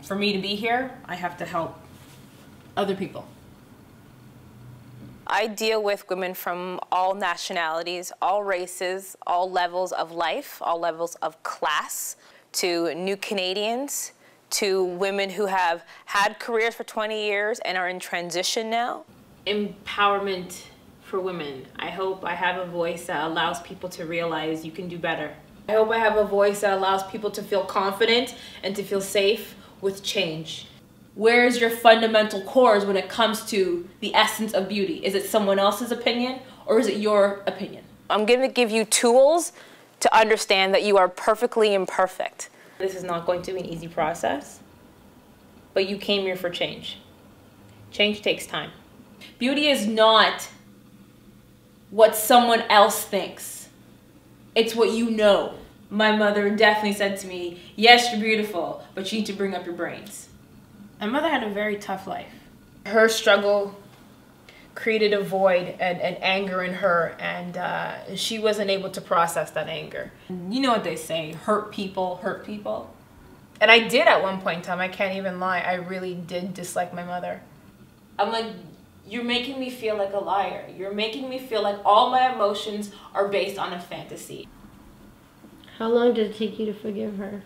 for me to be here, I have to help other people. I deal with women from all nationalities, all races, all levels of life, all levels of class, to new Canadians, to women who have had careers for 20 years and are in transition now. Empowerment for women. I hope I have a voice that allows people to realize you can do better. I hope I have a voice that allows people to feel confident and to feel safe with change. Where's your fundamental cores when it comes to the essence of beauty? Is it someone else's opinion or is it your opinion? I'm going to give you tools to understand that you are perfectly imperfect. This is not going to be an easy process, but you came here for change. Change takes time. Beauty is not what someone else thinks. It's what you know. My mother definitely said to me, yes, you're beautiful, but you need to bring up your brains. My mother had a very tough life. Her struggle created a void and anger in her, and she wasn't able to process that anger. You know what they say, hurt people hurt people. And I did at one point in time, I can't even lie, I really did dislike my mother. I'm like, you're making me feel like a liar. You're making me feel like all my emotions are based on a fantasy. How long did it take you to forgive her?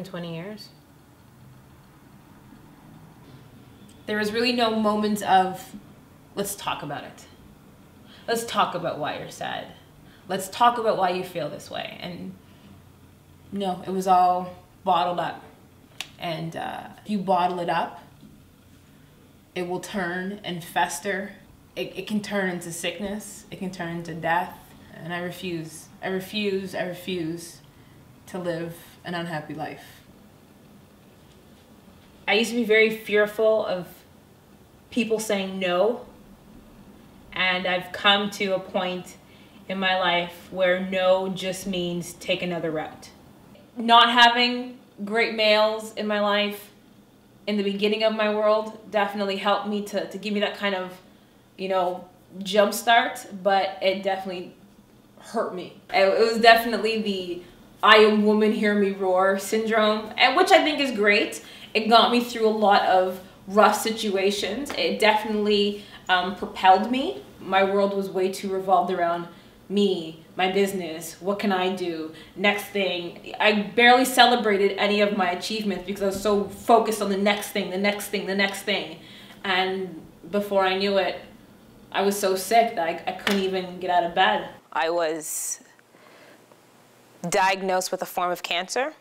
20 years. There was really no moments of, let's talk about it. Let's talk about why you're sad. Let's talk about why you feel this way. And no, it was all bottled up. And if you bottle it up, it will turn and fester. It can turn into sickness. It can turn into death. And I refuse to live an unhappy life. I used to be very fearful of people saying no, and I've come to a point in my life where no just means take another route. Not having great males in my life in the beginning of my world definitely helped me to give me that kind of, you know, jump start, but it definitely hurt me. It was definitely the I am woman, hear me roar syndrome, and which I think is great. It got me through a lot of rough situations. It definitely propelled me. My world was way too revolved around me, my business, what can I do, next thing. I barely celebrated any of my achievements because I was so focused on the next thing, the next thing, the next thing. And before I knew it, I was so sick that I couldn't even get out of bed. I was diagnosed with a form of cancer.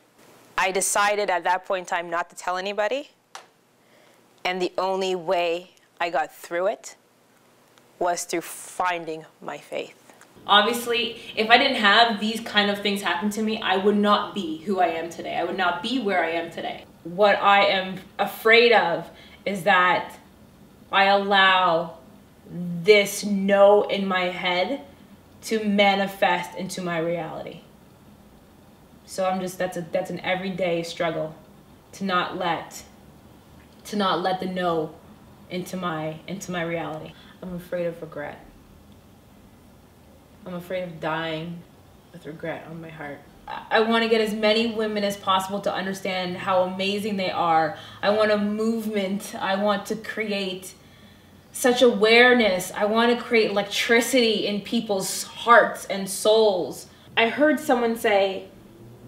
I decided at that point in time not to tell anybody. And the only way I got through it was through finding my faith. Obviously, if I didn't have these kind of things happen to me, I would not be who I am today. I would not be where I am today. What I am afraid of is that I allow this no in my head to manifest into my reality. So I'm just, that's an everyday struggle to not let the no into my reality. I'm afraid of regret. I'm afraid of dying with regret on my heart. I want to get as many women as possible to understand how amazing they are. I want a movement. I want to create such awareness. I want to create electricity in people's hearts and souls. I heard someone say,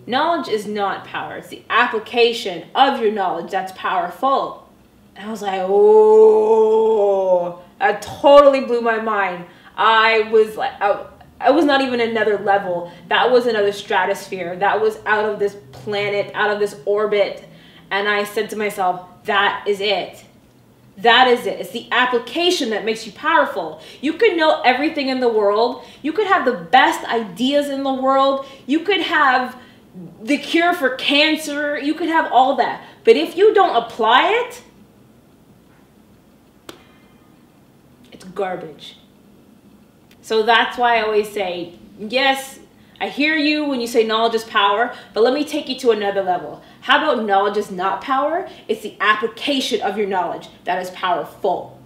knowledge is not power. It's the application of your knowledge that's powerful. And I was like, oh, that totally blew my mind. I was like, I was not even another level. That was another stratosphere. That was out of this planet, out of this orbit. And I said to myself, that is it. That is it. It's the application that makes you powerful. You could know everything in the world. You could have the best ideas in the world. You could have the cure for cancer. You could have all that. But if you don't apply it, it's garbage. So that's why I always say, yes, I hear you when you say knowledge is power, but let me take you to another level. How about knowledge is not power? It's the application of your knowledge that is powerful.